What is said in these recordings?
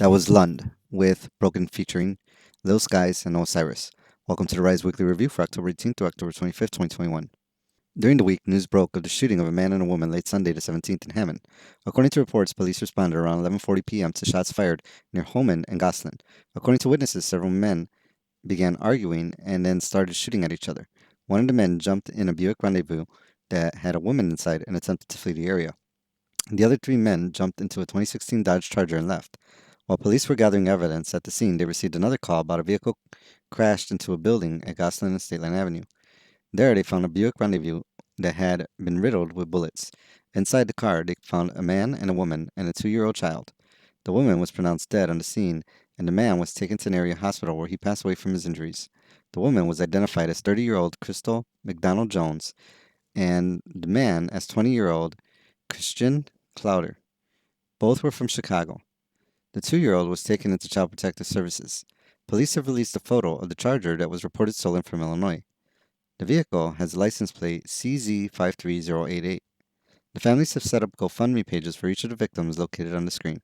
That was Lund with Broken featuring Lil Skies and Osiris. Welcome to the Rise Weekly Review for October 18th to October 25th, 2021. During the week, news broke of the shooting of a man and a woman late Sunday the 17th in Hammond. According to reports, police responded around 11:40 p.m. to shots fired near Homan and Gosselin. According to witnesses, several men began arguing and then started shooting at each other. One of the men jumped in a Buick Rendezvous that had a woman inside and attempted to flee the area. The other three men jumped into a 2016 Dodge Charger and left. While police were gathering evidence at the scene, they received another call about a vehicle crashed into a building at Gosselin and State Line Avenue. There, they found a Buick Rendezvous that had been riddled with bullets. Inside the car, they found a man and a woman and a 2-year-old child. The woman was pronounced dead on the scene, and the man was taken to an area hospital where he passed away from his injuries. The woman was identified as 30-year-old Crystal McDonald Jones, and the man as 20-year-old Christian Clowder. Both were from Chicago. The 2-year-old was taken into Child Protective Services. Police have released a photo of the Charger that was reported stolen from Illinois. The vehicle has license plate CZ53088. The families have set up GoFundMe pages for each of the victims located on the screen.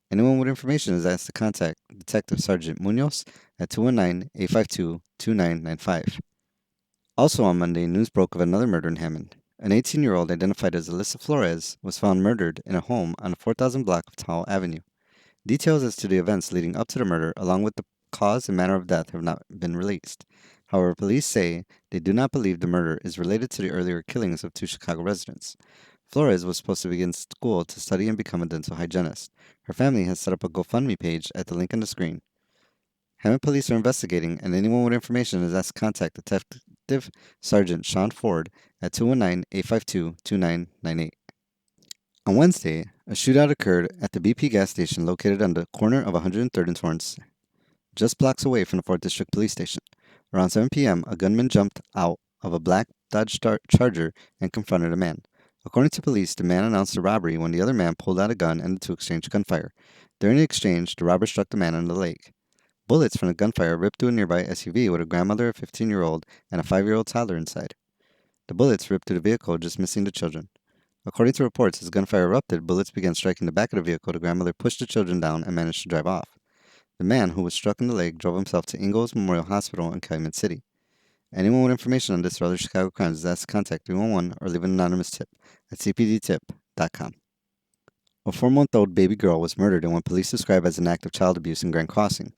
Anyone with information is asked to contact Detective Sergeant Munoz at 219-852-2995. Also on Monday, news broke of another murder in Hammond. An 18-year-old identified as Alyssa Flores was found murdered in a home on the 4000 block of Towell Avenue. Details as to the events leading up to the murder, along with the cause and manner of death, have not been released. However, police say they do not believe the murder is related to the earlier killings of 2 Chicago residents. Flores was supposed to begin school to study and become a dental hygienist. Her family has set up a GoFundMe page at the link on the screen. Hammond police are investigating, and anyone with information is asked to contact Detective Sergeant Sean Ford at 219-852-2998. On Wednesday, a shootout occurred at the BP gas station located on the corner of 103rd and Torrance, just blocks away from the 4th District Police Station. Around 7 p.m., a gunman jumped out of a black Dodge Charger and confronted a man. According to police, the man announced a robbery when the other man pulled out a gun and the two exchanged gunfire. During the exchange, the robber struck the man in the leg. Bullets from the gunfire ripped through a nearby SUV with a grandmother, a 15-year-old, and a 5-year-old toddler inside. The bullets ripped through the vehicle, just missing the children. According to reports, as gunfire erupted, bullets began striking the back of the vehicle. The grandmother pushed the children down and managed to drive off. The man, who was struck in the leg, drove himself to Ingalls Memorial Hospital in Calumet City. Anyone with information on this or other Chicago crimes is asked to contact 311 or leave an anonymous tip at cpdtip.com. A 4-month-old baby girl was murdered in what police describe as an act of child abuse in Grand Crossing.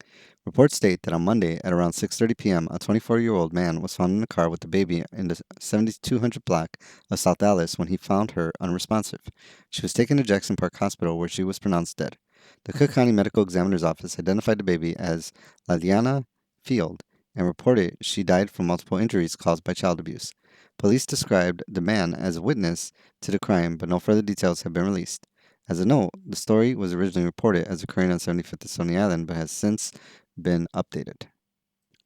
Reports state that on Monday at around 6:30 p.m., a 24-year-old man was found in a car with the baby in the 7200 block of South Dallas when he found her unresponsive. She was taken to Jackson Park Hospital where she was pronounced dead. The Cook County Medical Examiner's Office identified the baby as Laliana Field and reported she died from multiple injuries caused by child abuse. Police described the man as a witness to the crime, but no further details have been released. As a note, the story was originally reported as occurring on 75th and Stony Island, but has since been updated.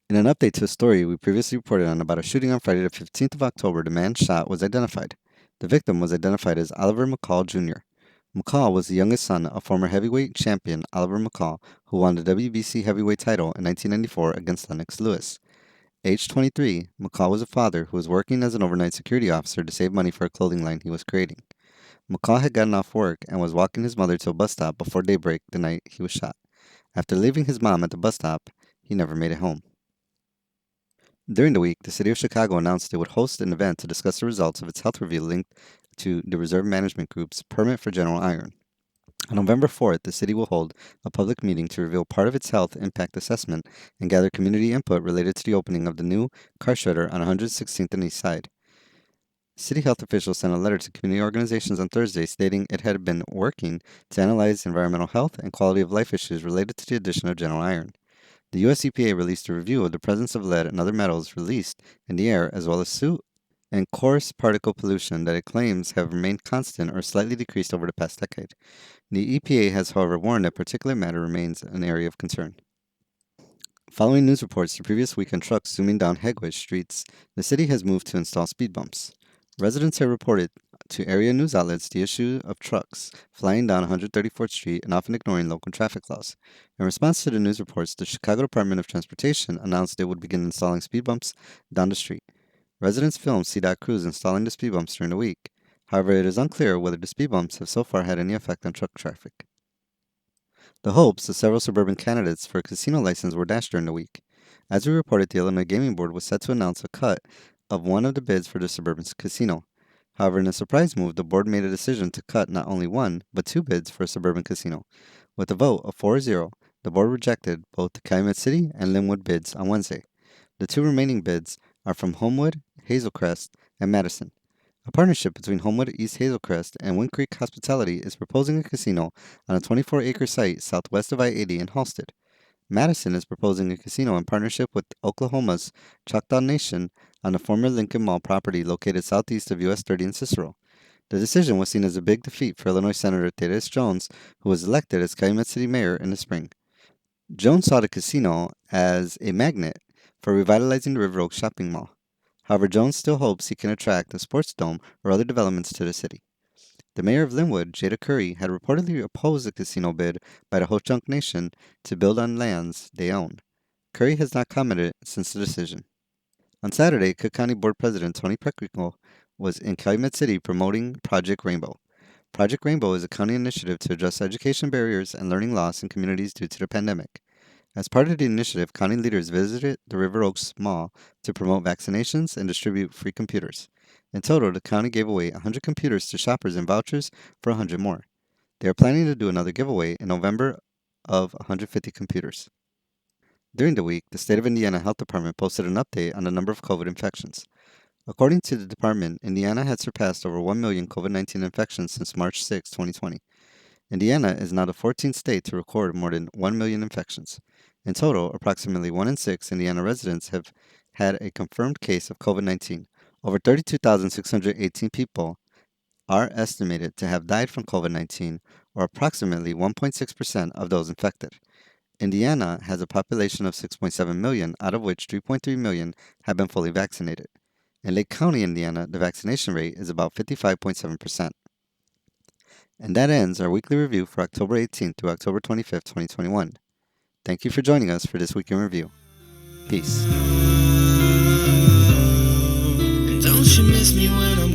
In an update to a story we previously reported on about a shooting on Friday the 15th of October, the man shot was identified. The victim was identified as Oliver McCall Jr. McCall was the youngest son of former heavyweight champion Oliver McCall, who won the WBC heavyweight title in 1994 against Lennox Lewis. Aged 23, McCall was a father who was working as an overnight security officer to save money for a clothing line he was creating. McCall had gotten off work and was walking his mother to a bus stop before daybreak the night he was shot. After leaving his mom at the bus stop, he never made it home. During the week, the city of Chicago announced it would host an event to discuss the results of its health review linked to the Reserve Management Group's permit for General Iron. On November 4th, the city will hold a public meeting to reveal part of its health impact assessment and gather community input related to the opening of the new car shredder on 116th and East Side. City health officials sent a letter to community organizations on Thursday stating it had been working to analyze environmental health and quality of life issues related to the addition of General Iron. The US EPA released a review of the presence of lead and other metals released in the air, as well as soot and coarse particle pollution that it claims have remained constant or slightly decreased over the past decade. The EPA has, however, warned that particulate matter remains an area of concern. Following news reports the previous week on trucks zooming down Hegwidge streets, the city has moved to install speed bumps. Residents have reported to area news outlets the issue of trucks flying down 134th Street and often ignoring local traffic laws. In response to the news reports, the Chicago Department of Transportation announced it would begin installing speed bumps down the street. Residents filmed CDOT crews installing the speed bumps during the week. However, it is unclear whether the speed bumps have so far had any effect on truck traffic. The hopes of several suburban candidates for a casino license were dashed during the week. As we reported, the Illinois Gaming Board was set to announce a cut of one of the bids for the suburban casino. However, in a surprise move, the board made a decision to cut not only one, but two bids for a suburban casino. With a vote of 4-0, the board rejected both the Calumet City and Linwood bids on Wednesday. The two remaining bids are from Homewood, Hazelcrest, and Madison. A partnership between Homewood East Hazelcrest and Wind Creek Hospitality is proposing a casino on a 24-acre site southwest of I-80 in Halsted. Madison is proposing a casino in partnership with Oklahoma's Choctaw Nation on the former Lincoln Mall property located southeast of US 30 in Cicero. The decision was seen as a big defeat for Illinois Senator Thaddeus Jones, who was elected as Calumet City Mayor in the spring. Jones saw the casino as a magnet for revitalizing the River Oaks shopping mall. However, Jones still hopes he can attract a sports dome or other developments to the city. The mayor of Linwood, Jada Curry, had reportedly opposed the casino bid by the Ho-Chunk Nation to build on lands they own. Curry has not commented since the decision. On Saturday, Cook County Board President Tony Preckwinkle was in Calumet City promoting Project Rainbow. Project Rainbow is a county initiative to address education barriers and learning loss in communities due to the pandemic. As part of the initiative, county leaders visited the River Oaks Mall to promote vaccinations and distribute free computers. In total, the county gave away 100 computers to shoppers and vouchers for 100 more. They are planning to do another giveaway in November of 150 computers. During the week, the State of Indiana Health Department posted an update on the number of COVID infections. According to the department, Indiana had surpassed over 1 million COVID-19 infections since March 6, 2020. Indiana is now the 14th state to record more than 1 million infections. In total, approximately 1 in 6 Indiana residents have had a confirmed case of COVID-19. Over 32,618 people are estimated to have died from COVID-19, or approximately 1.6% of those infected. Indiana has a population of 6.7 million, out of which 3.3 million have been fully vaccinated. In Lake County, Indiana, the vaccination rate is about 55.7%. And that ends our weekly review for October 18th through October 25th, 2021. Thank you for joining us for this week in review. Peace. Don't you miss me when I'm